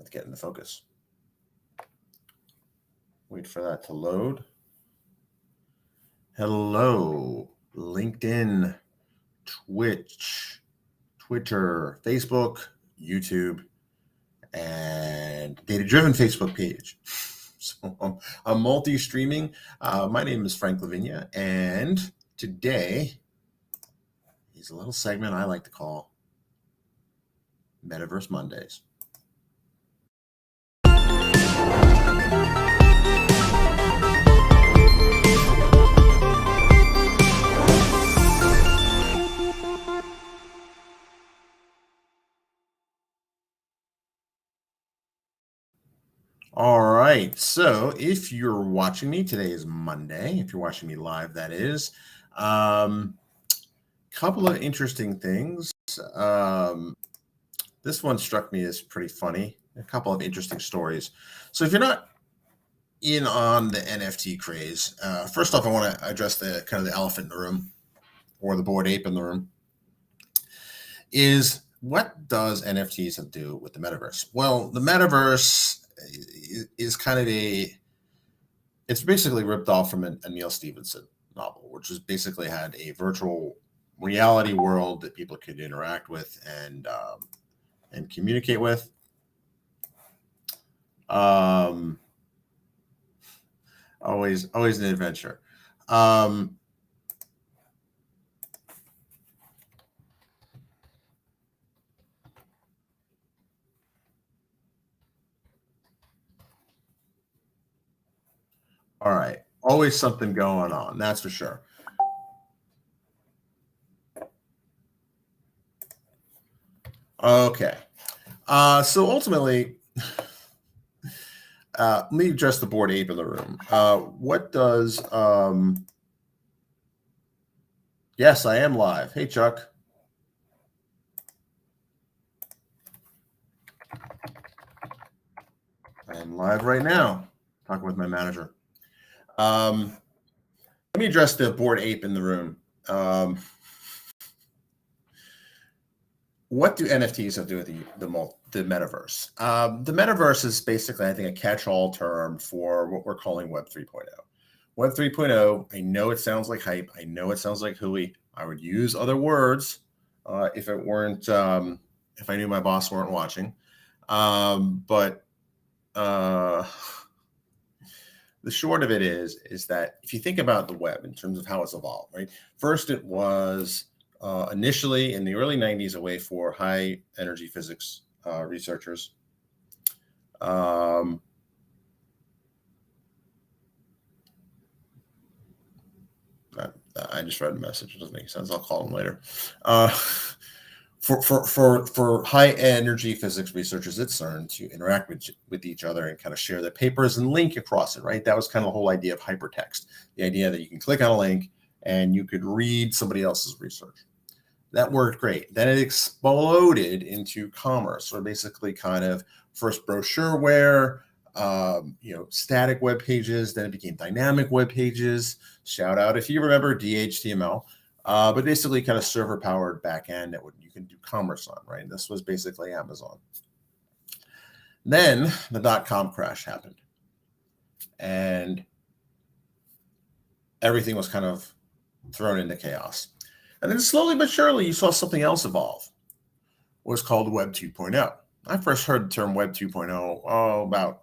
Let's get into focus. Wait for that to load. Hello, LinkedIn, Twitch, Twitter, Facebook, YouTube, and data-driven Facebook page. So I'm multi-streaming. My name is Frank Lavinia, and today is a little segment I like to call Metaverse Mondays. All right. So if you're watching me, today is Monday. If you're watching me live, that is. Couple of interesting things. This one struck me as pretty funny. A couple of interesting stories. So if you're not in on the NFT craze, first off, I want to address the kind of the elephant in the room, or the bored ape in the room. Is what does NFTs have to do with the metaverse? Well, the metaverse is kind of it's basically ripped off from a Neil Stephenson novel, which has basically had a virtual reality world that people could interact with and communicate with. Always an adventure. All right. Always something going on. That's for sure. Okay. So ultimately, let me address the bored ape in the room. What does... Yes, I am live. Hey, Chuck. I am live right now, talking with my manager. Let me address the bored ape in the room. What do NFTs have to do with the metaverse? The metaverse is basically, I think, a catch-all term for what we're calling Web 3.0. Web 3.0, I know it sounds like hype. I know it sounds like hooey. I would use other words if it weren't, if I knew my boss weren't watching. But the short of it is that if you think about the web in terms of how it's evolved, right? First, it was initially in the early 90s a way for high energy physics researchers. I just read a message. It doesn't make sense. I'll call them later. For high energy physics researchers at CERN to interact with each other and kind of share their papers and link across it, right? That was kind of the whole idea of hypertext, the idea that you can click on a link and you could read somebody else's research. That worked great. Then it exploded into commerce, or basically kind of first brochureware, static web pages. Then it became dynamic web pages. Shout out if you remember DHTML. But basically kind of server-powered backend that you can do commerce on, right? This was basically Amazon. Then the dot-com crash happened. And everything was kind of thrown into chaos. And then slowly but surely, you saw something else evolve. It was called Web 2.0. I first heard the term Web 2.0, about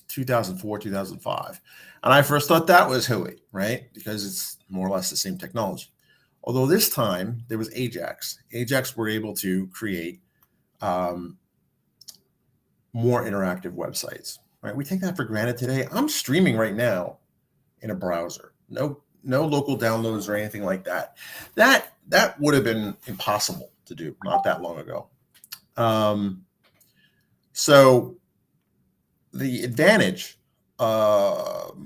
2004, 2005. And I first thought that was hooey, right? Because it's more or less the same technology. Although this time there was Ajax. Ajax were able to create more interactive websites, right? We take that for granted today. I'm streaming right now in a browser. No local downloads or anything like that. That would have been impossible to do not that long ago. So the advantage, so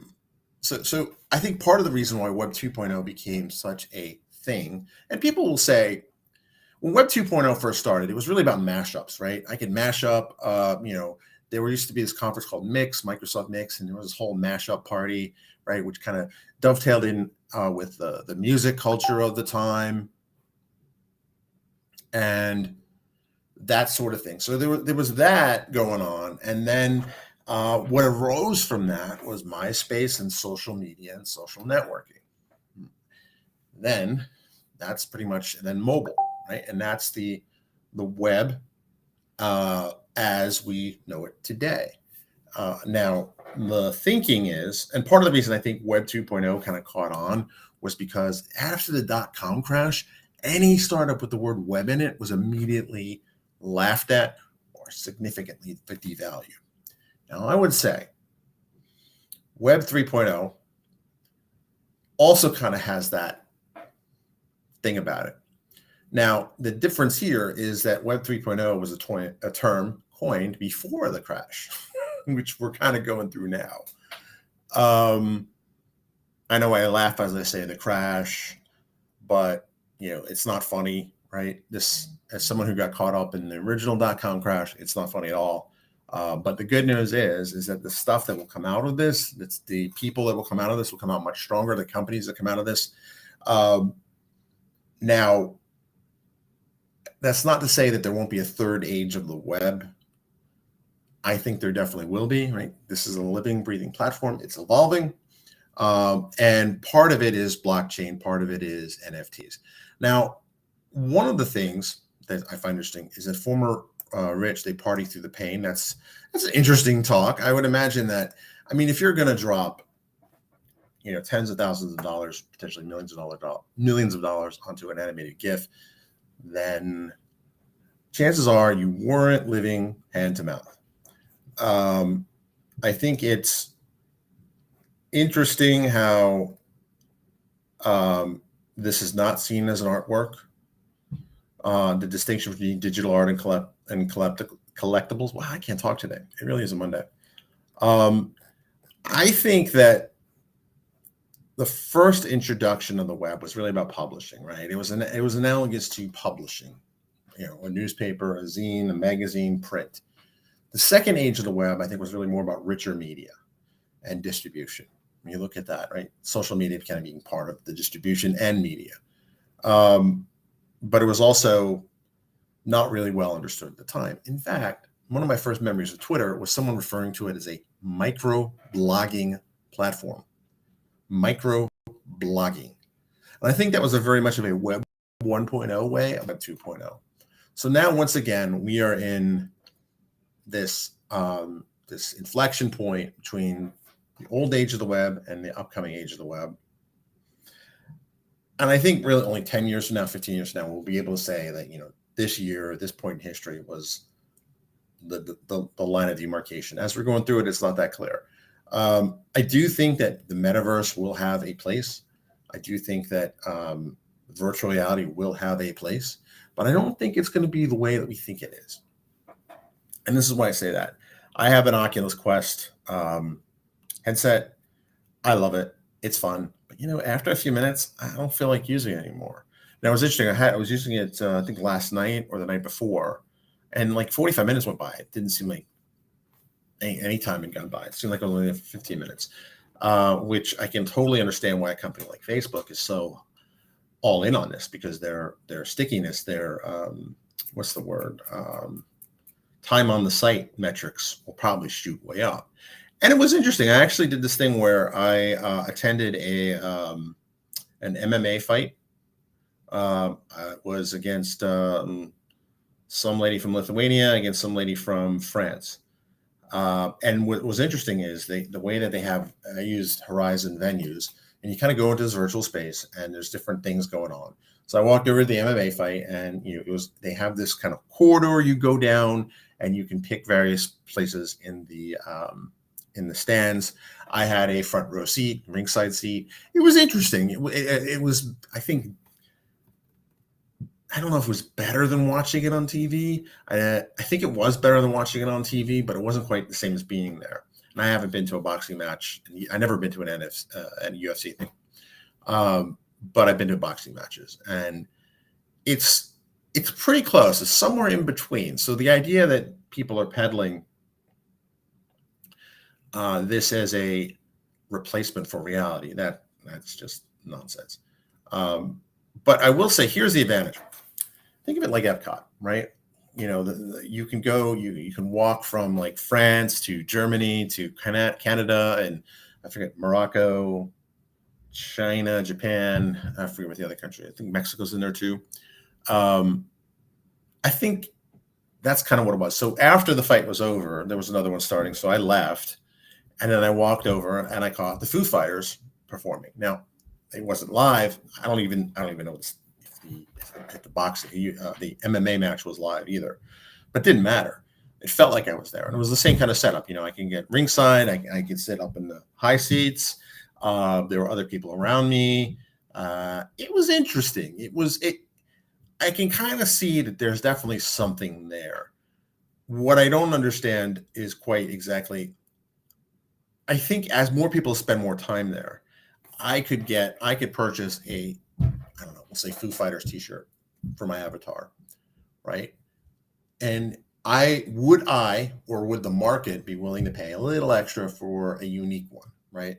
I think part of the reason why Web 2.0 became such a thing, and people will say, when Web 2.0 first started, it was really about mashups, right? I could mash up, there used to be this conference called Mix, Microsoft Mix, and there was this whole mashup party, right, which kind of dovetailed in with the music culture of the time. And that sort of thing. So there was that going on. And then what arose from that was MySpace and social media and social networking. Then that's pretty much, and then mobile, right? And that's the web as we know it today. Now, the thinking is, and part of the reason I think Web 2.0 kind of caught on was because after the dot-com crash, any startup with the word web in it was immediately laughed at or significantly devalued. Now, I would say Web 3.0 also kind of has that thing about it. Now, the difference here is that Web 3.0 was a term coined before the crash, which we're kind of going through now. I know I laugh as I say the crash, but it's not funny, right? This, as someone who got caught up in the original .com crash, it's not funny at all. But the good news is that the stuff that will come out of this, that's the people that will come out of this will come out much stronger. The companies that come out of this. Now, that's not to say that there won't be a third age of the web. I think there definitely will be, right? This is a living, breathing platform. It's evolving. And part of it is blockchain. Part of it is NFTs. Now, one of the things that I find interesting is that former rich, they party through the pain. That's an interesting talk. I would imagine that, I mean, if you're going to drop, tens of thousands of dollars, potentially millions of dollars onto an animated GIF, then chances are you weren't living hand to mouth. I think it's interesting how this is not seen as an artwork. The distinction between digital art and collectibles. Wow, I can't talk today. It really is a Monday. I think that the first introduction of the web was really about publishing, right? It was analogous to publishing, a newspaper, a zine, a magazine, print. The second age of the web, I think, was really more about richer media and distribution. When you look at that, right? Social media kind of being part of the distribution and media. But it was also not really well understood at the time. In fact, one of my first memories of Twitter was someone referring to it as a micro-blogging platform. Micro-blogging. And I think that was a very much of a Web 1.0 way of Web 2.0. So now, once again, we are in this this inflection point between the old age of the web and the upcoming age of the web. And I think really only 10 years from now, 15 years from now, we'll be able to say that, this year, this point in history was the line of demarcation. As we're going through it, it's not that clear. I do think that the metaverse will have a place. I do think that virtual reality will have a place, but I don't think it's going to be the way that we think it is. And this is why I say that. I have an Oculus Quest headset. I love it. It's fun. But, after a few minutes, I don't feel like using it anymore. Now, it was interesting. I was using it, I think, last night or the night before, and like 45 minutes went by. It didn't seem like any time had gone by. It seemed like only 15 minutes, which I can totally understand why a company like Facebook is so all in on this, because their stickiness, their what's the word? Time on the site metrics will probably shoot way up. And it was interesting. I actually did this thing where I attended an MMA fight. It was against some lady from Lithuania against some lady from France. And what was interesting is the way that they have, I used Horizon venues, and you kind of go into this virtual space and there's different things going on. So I walked over to the MMA fight, and they have this kind of corridor you go down, and you can pick various places in the stands. I had a front row seat, ringside seat. It was interesting. It was, I think, I don't know if it was better than watching it on TV. I think it was better than watching it on TV, but it wasn't quite the same as being there. And I haven't been to a boxing match. I've never been to an UFC thing. But I've been to boxing matches, and it's pretty close. It's somewhere in between. So the idea that people are peddling this as a replacement for reality, that's just nonsense. But I will say, here's the advantage. Think of it like Epcot, right? you can go, you can walk from like France to Germany to Canada, and I forget, Morocco, China, Japan. I forget what the other country. I think Mexico's in there too. I think that's kind of what it was. So after the fight was over, there was another one starting. So I left, and then I walked over and I caught the Foo Fighters performing. Now, it wasn't live. I don't even know if the MMA match was live either, but it didn't matter. It felt like I was there, and it was the same kind of setup. I can get ringside. I could sit up in the high seats. There were other people around me. It was interesting. I can kind of see that there's definitely something there. What I don't understand is quite exactly. I think as more people spend more time there, I could purchase I don't know, we'll say Foo Fighters t-shirt for my avatar, right? And would the market be willing to pay a little extra for a unique one, right?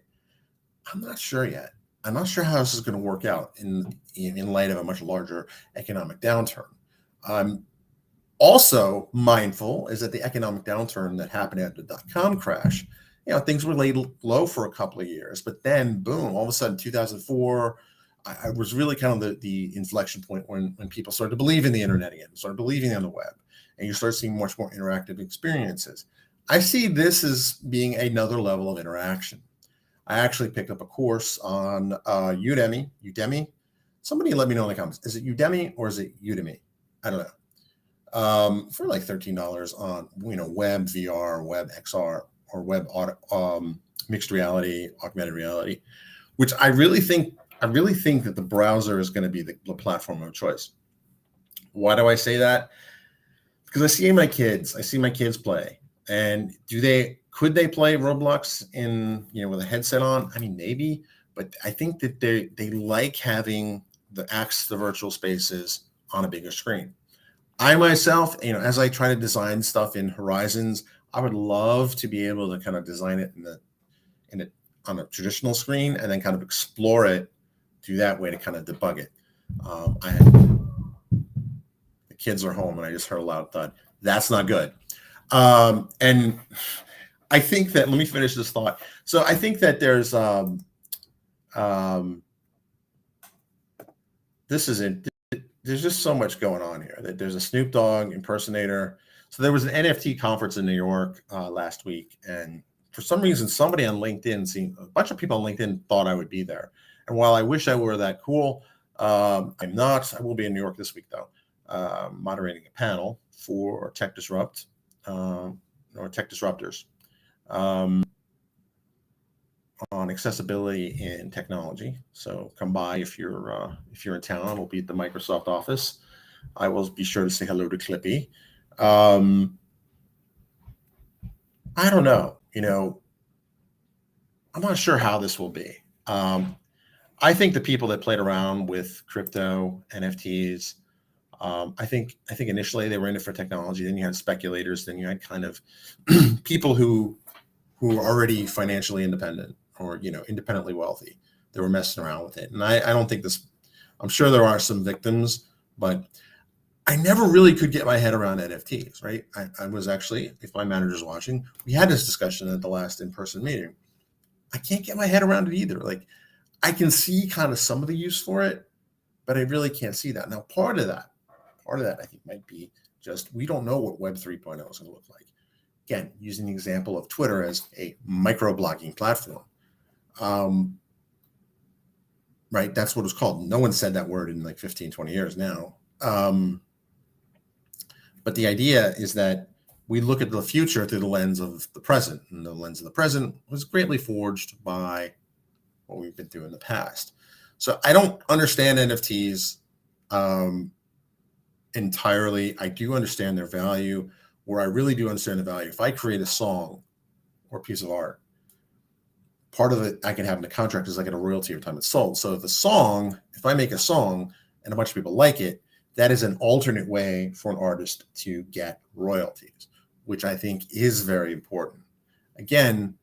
I'm not sure yet. I'm not sure how this is going to work out in light of a much larger economic downturn. I'm also mindful is that the economic downturn that happened after the dot-com crash, things were laid low for a couple of years, but then boom, all of a sudden 2004, I was really kind of the inflection point when people started to believe in the internet again, started believing on the web, and you start seeing much more interactive experiences. I see this as being another level of interaction. I actually picked up a course on Udemy. Somebody let me know in the comments. Is it Udemy or is it Udemy? I don't know. For like $13 on web VR, web XR, or web mixed reality, augmented reality, which I really think that the browser is going to be the platform of choice. Why do I say that? Because I see my kids play, and could they play Roblox with a headset on? I mean, maybe, but I think that they like having the access to virtual spaces on a bigger screen. I myself, as I try to design stuff in Horizons, I would love to be able to kind of design it on a traditional screen and then kind of explore it through that way to kind of debug it. The kids are home and I just heard a loud thud. That's not good. And I think that, let me finish this thought. So I think that there's there's just so much going on here. That there's a Snoop Dogg impersonator. So there was an NFT conference in New York last week, and for some reason, somebody on LinkedIn, a bunch of people on LinkedIn thought I would be there. And while I wish I were that cool, I'm not. I will be in New York this week though, moderating a panel for Tech Disrupt or Tech Disruptors on accessibility in technology. So come by if you're in town. We'll be at the Microsoft office. I will be sure to say hello to Clippy. I don't know. I'm not sure how this will be. I think the people that played around with crypto, NFTs, I think initially they were in it for technology. Then you had speculators. Then you had kind of people who are already financially independent or independently wealthy. They were messing around with it, and I don't think this. I'm sure there are some victims, but I never really could get my head around NFTs. Right? I was actually, if my manager's watching, we had this discussion at the last in-person meeting. I can't get my head around it either. Like, I can see kind of some of the use for it, but I really can't see that. Now, part of that I think might be just we don't know what Web 3.0 is going to look like. Again, using the example of Twitter as a microblogging platform. Right? That's what it's called. No one said that word in like 15, 20 years now. But the idea is that we look at the future through the lens of the present, and the lens of the present was greatly forged by what we've been through in the past. So I don't understand NFTs entirely. I do understand their value. Where I really do understand the value, if I create a song or a piece of art, part of it I can have in the contract is I get a royalty every time it's sold. So if I make a song and a bunch of people like it, that is an alternate way for an artist to get royalties, which I think is very important. Again,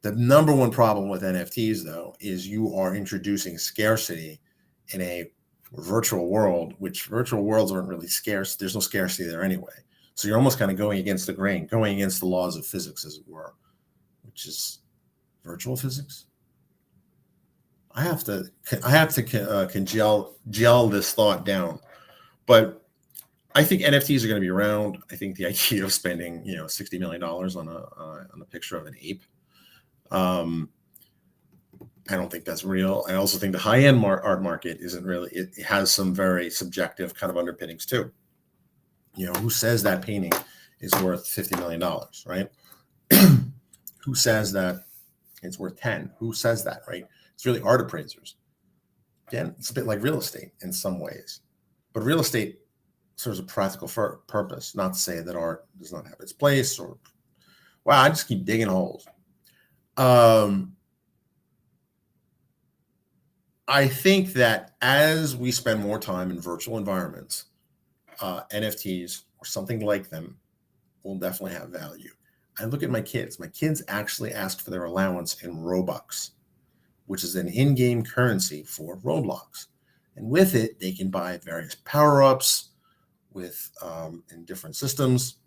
the number one problem with NFTs, though, is you are introducing scarcity in a virtual world, which virtual worlds aren't really scarce. There's no scarcity there anyway. So you're almost kind of going against the grain, going against the laws of physics, as it were, which is virtual physics. I have to gel this thought down, but I think NFTs are going to be around. I think the idea of spending $60 million on a picture of an ape, I don't think that's real. I also think the high-end art market isn't really. It has some very subjective kind of underpinnings too. Who says that painting is worth $50 million, right? Who says that it's worth 10? Who says that, right? It's really art appraisers. Again, it's a bit like real estate in some ways, but real estate serves a practical purpose. Not to say that art does not have its place, or wow, I just keep digging holes. I think that as we spend more time in virtual environments, NFTs or something like them will definitely have value. I look at my kids. My kids actually asked for their allowance in Robux, which is an in-game currency for Roblox. And with it, they can buy various power-ups in different systems,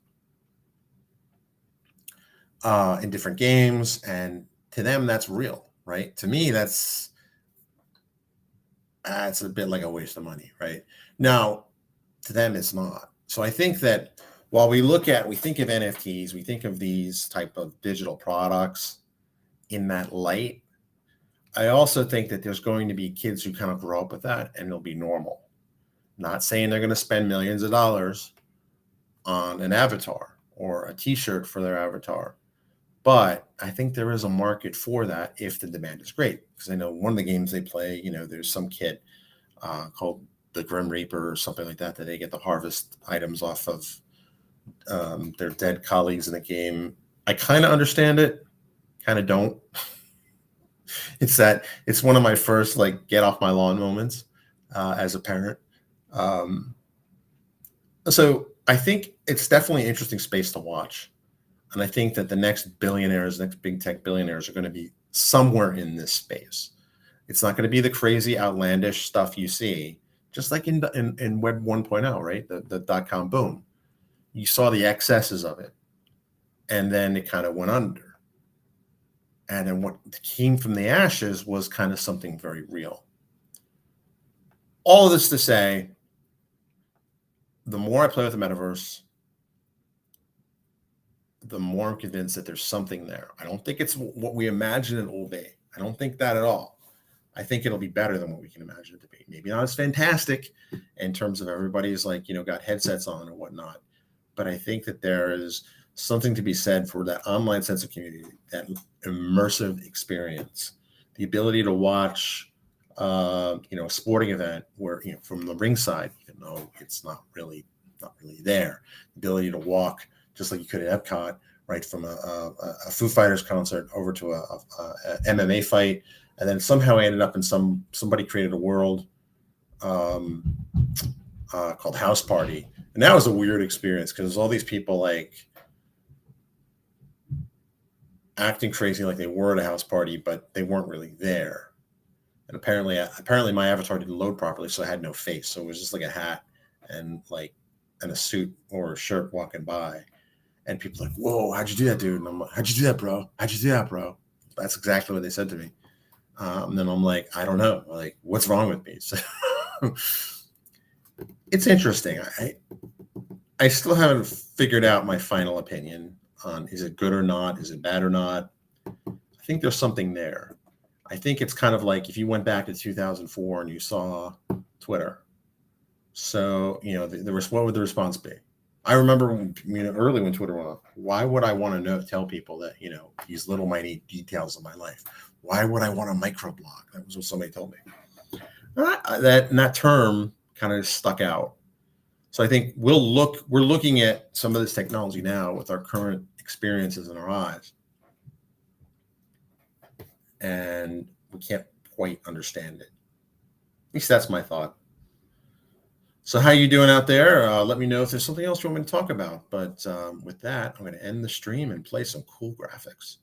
in different games. And to them, that's real, right? To me, that's a bit like a waste of money, right? Now, to them, it's not. So I think that while we think of NFTs, we think of these type of digital products in that light. I also think that there's going to be kids who kind of grow up with that and it'll be normal. Not saying they're going to spend millions of dollars on an avatar or a t-shirt for their avatar. But I think there is a market for that if the demand is great. Because I know one of the games they play, there's some kid called the Grim Reaper or something like that they get to harvest items off of their dead colleagues in the game. I kind of understand it, kind of don't. It's one of my first get off my lawn moments as a parent. So I think it's definitely an interesting space to watch. And I think that the next big tech billionaires are going to be somewhere in this space. It's not going to be the crazy, outlandish stuff you see, just like in Web 1.0, right? The dot-com boom. You saw the excesses of it, and then it kind of went under. And then what came from the ashes was kind of something very real. All of this to say, the more I play with the metaverse, the more I'm convinced that there's something there. I don't think it's what we imagine it will be. I don't think that at all. I think it'll be better than what we can imagine it to be. Maybe not as fantastic in terms of everybody's got headsets on or whatnot. But I think that there is something to be said for that online sense of community, that immersive experience, the ability to watch, a sporting event where, from the ringside, even though it's not really there, the ability to walk just like you could at Epcot, right, from a Foo Fighters concert over to a MMA fight, and then somehow I ended up in somebody created a world called House Party, and that was a weird experience because all these people acting crazy like they were at a house party, but they weren't really there. And apparently my avatar didn't load properly, so I had no face, so it was just like a hat and a suit or a shirt walking by. And people are like, whoa, how'd you do that, dude? And I'm like, how'd you do that, bro? How'd you do that, bro? That's exactly what they said to me. And then I'm like, I don't know. What's wrong with me? So it's interesting. I still haven't figured out my final opinion on is it good or not? Is it bad or not? I think there's something there. I think it's kind of like if you went back to 2004 and you saw Twitter. So, what would the response be? I remember early when Twitter went up, why would I want to tell people that, these little minute details of my life? Why would I want a microblog? That was what somebody told me. That term kind of stuck out. So I think we're looking at some of this technology now with our current experiences in our eyes. And we can't quite understand it. At least that's my thought. So how you doing out there? Let me know if there's something else you want me to talk about. But with that, I'm going to end the stream and play some cool graphics.